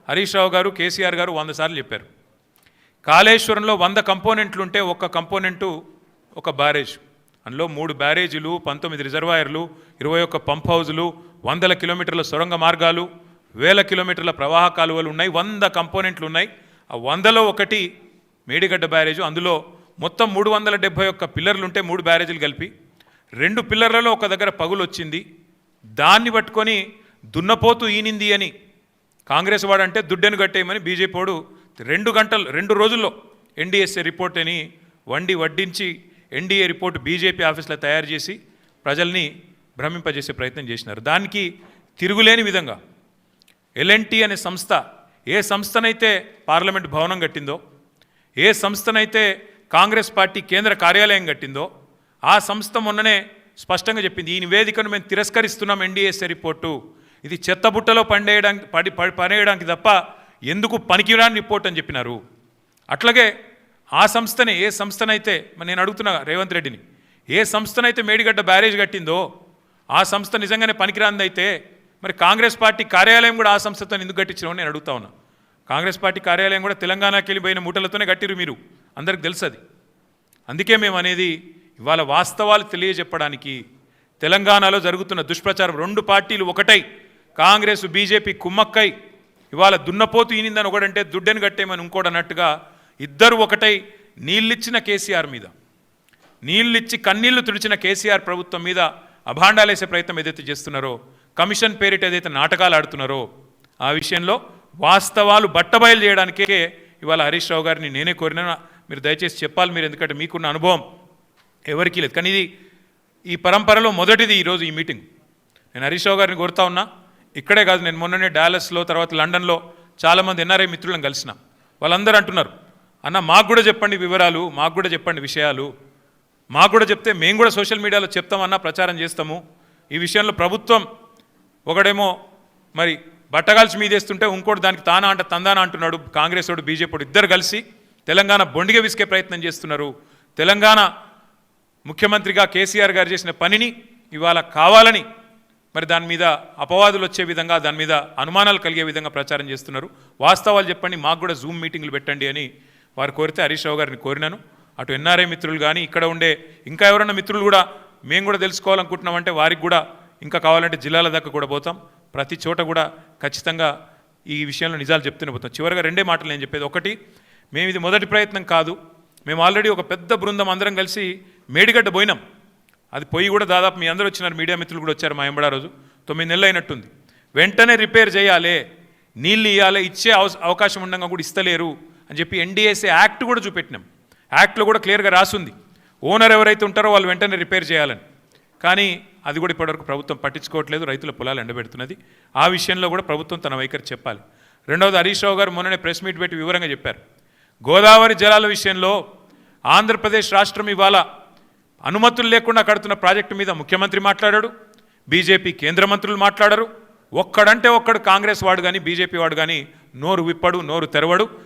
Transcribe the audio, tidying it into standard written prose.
హరీష్ రావు గారు కేసీఆర్ గారు 100 సార్లు చెప్పారు. కాళేశ్వరంలో 100 కంపోనెంట్లు ఉంటే ఒక్క కంపోనెంటు ఒక బ్యారేజ్, అందులో 3 బ్యారేజీలు, 19 రిజర్వాయర్లు, 21 పంప్ హౌజులు, వందల కిలోమీటర్ల సొరంగ మార్గాలు, వేల కిలోమీటర్ల ప్రవాహ కాలువలు ఉన్నాయి. 100 కంపోనెంట్లు ఉన్నాయి. ఆ 100లో ఒకటి మేడిగడ్డ బ్యారేజు. అందులో మొత్తం 371 పిల్లర్లు ఉంటే 3 బ్యారేజీలు కలిపి 2 పిల్లర్లలో ఒక దగ్గర పగులు వచ్చింది. దాన్ని పట్టుకొని దున్నపోతూ ఈనింది అని కాంగ్రెస్ వాడంటే దుడ్డెను కట్టేయమని బీజేపీ వాడు 2 రోజుల్లో ఎన్డీఎస్ఏ రిపోర్ట్ అని వడ్డించి ఎన్డీఏ రిపోర్ట్ బీజేపీ ఆఫీస్లో తయారు చేసి ప్రజల్ని భ్రమింపజేసే ప్రయత్నం చేసినారు. దానికి తిరుగులేని విధంగా ఎల్ఎన్టీ అనే సంస్థ, ఏ సంస్థనైతే పార్లమెంట్ భవనం కట్టిందో, ఏ సంస్థనైతే కాంగ్రెస్ పార్టీ కేంద్ర కార్యాలయం కట్టిందో, ఆ సంస్థ మొన్ననే స్పష్టంగా చెప్పింది, ఈ నివేదికను మేము తిరస్కరిస్తున్నాం, ఎన్డీఎస్ఏ రిపోర్టు ఇది చెత్తబుట్టలో పడేయడానికి తప్ప ఎందుకు పనికిరాని రిపోర్ట్ అని చెప్పినారు. అట్లాగే ఆ సంస్థనే, ఏ సంస్థనైతే నేను అడుగుతున్నా రేవంత్ రెడ్డిని, ఏ సంస్థనైతే మేడిగడ్డ బ్యారేజ్ కట్టిందో ఆ సంస్థ నిజంగానే పనికిరాందైతే మరి కాంగ్రెస్ పార్టీ కార్యాలయం కూడా ఆ సంస్థతో ఎందుకు కట్టించడం నేను అడుగుతా ఉన్నా. కాంగ్రెస్ పార్టీ కార్యాలయం కూడా తెలంగాణకి వెళ్ళిపోయిన మూటలతోనే కట్టిరు, మీరు అందరికి తెలుసు అది. అందుకే మేము అనేది ఇవాళ వాస్తవాలు తెలియజెప్పడానికి, తెలంగాణలో జరుగుతున్న దుష్ప్రచారం, 2 పార్టీలు ఒకటై కాంగ్రెస్ బీజేపీ కుమ్మక్కై ఇవాళ దున్నపోతూ ఈనిందని ఒకడంటే దుడ్డెను కట్టేమని ఇంకోటి అన్నట్టుగా ఇద్దరు ఒకటై నీళ్ళిచ్చిన కేసీఆర్ మీద, నీళ్ళిచ్చి కన్నీళ్లు తుడిచిన కేసీఆర్ ప్రభుత్వం మీద అభాండాలేసే ప్రయత్నం ఏదైతే చేస్తున్నారో, కమిషన్ పేరిట ఏదైతే నాటకాలు ఆడుతున్నారో, ఆ విషయంలో వాస్తవాలు బట్టబయలు చేయడానికే ఇవాళ హరీష్ రావు గారిని నేనే కోరినా. మీరు దయచేసి చెప్పాలి, మీరు ఎందుకంటే మీకున్న అనుభవం ఎవరికీ లేదు. కానీ ఇది ఈ పరంపరలో మొదటిది ఈరోజు ఈ మీటింగ్. నేను హరీష్ రావు గారిని కోరుతా ఉన్నా. ఇక్కడే కాదు, నేను మొన్ననే డాలస్లో, తర్వాత లండన్లో చాలామంది ఎన్ఆర్ఐ మిత్రులను కలిసిన. వాళ్ళందరూ అంటున్నారు, అన్న మాకు కూడా చెప్పండి వివరాలు, మాకు కూడా చెప్పండి విషయాలు, మాకు కూడా చెప్తే మేము కూడా సోషల్ మీడియాలో చెప్తామన్నా, ప్రచారం చేస్తాము. ఈ విషయంలో ప్రభుత్వం ఒకడేమో మరి బట్టగాల్చి మీదేస్తుంటే ఇంకోటి దానికి తందానా అంటున్నాడు. కాంగ్రెస్ వాడు బీజేపీ వాడు ఇద్దరు కలిసి తెలంగాణ బొండిగా విసికే ప్రయత్నం చేస్తున్నారు. తెలంగాణ ముఖ్యమంత్రిగా కేసీఆర్ గారు చేసిన పనిని ఇవాళ కావాలని మరి దాని మీద అపవాదులు వచ్చే విధంగా, దాని మీద అనుమానాలు కలిగే విధంగా ప్రచారం చేస్తున్నారు. వాస్తవాలు చెప్పండి, మాకు కూడా జూమ్ మీటింగ్లు పెట్టండి అని వారు కోరితే హరీష్ రావు గారిని కోరినాను. అటు ఎన్ఆర్ఐ మిత్రులు కానీ, ఇక్కడ ఉండే ఇంకా ఎవరైనా మిత్రులు కూడా మేము కూడా తెలుసుకోవాలనుకుంటున్నామంటే వారికి కూడా ఇంకా కావాలంటే జిల్లాల దాకా కూడా పోతాం. ప్రతి చోట కూడా ఖచ్చితంగా ఈ విషయంలో నిజాలు చెప్తూనే పోతాం. చివరిగా 2 మాటలు నేను చెప్పేది. ఒకటి, మేము ఇది మొదటి ప్రయత్నం కాదు. మేము ఆల్రెడీ ఒక పెద్ద బృందం అందరం కలిసి మేడిగడ్డ పోయినాం. అది పోయి కూడా దాదాపు మీ అందరూ వచ్చినారు, మీడియా మిత్రులు కూడా వచ్చారు. మా ఎంబడా రోజు 9 నెలలు అయినట్టుంది. వెంటనే రిపేర్ చేయాలి, నీళ్ళు ఇవ్వాలి, ఇచ్చే అవకాశం ఉండగా కూడా ఇస్తలేరు అని చెప్పి ఎన్డీఎస్ఏ యాక్ట్ కూడా చూపెట్టినాం. యాక్ట్లో కూడా క్లియర్గా రాసుంది, ఓనర్ ఎవరైతే ఉంటారో వాళ్ళు వెంటనే రిపేర్ చేయాలని. కానీ అది కూడా ఇప్పటివరకు ప్రభుత్వం పట్టించుకోవట్లేదు, రైతుల పొలాలు ఎండబెడుతున్నది. ఆ విషయంలో కూడా ప్రభుత్వం తన వైఖరి చెప్పాలి. రెండవది, హరీష్ రావు గారు మొన్ననే ప్రెస్ మీట్ పెట్టి వివరంగా చెప్పారు, గోదావరి జలాల విషయంలో ఆంధ్రప్రదేశ్ రాష్ట్రం ఇవాళ అనుమతులు లేకుండా కడుతున్న ప్రాజెక్టు మీద ముఖ్యమంత్రి మాట్లాడాడు, బీజేపీ కేంద్ర మంత్రులు మాట్లాడరు. ఒక్కడంటే ఒక్కడు కాంగ్రెస్ వాడు కానీ బీజేపీ వాడు కానీ నోరు విప్పడు, నోరు తెరవడు.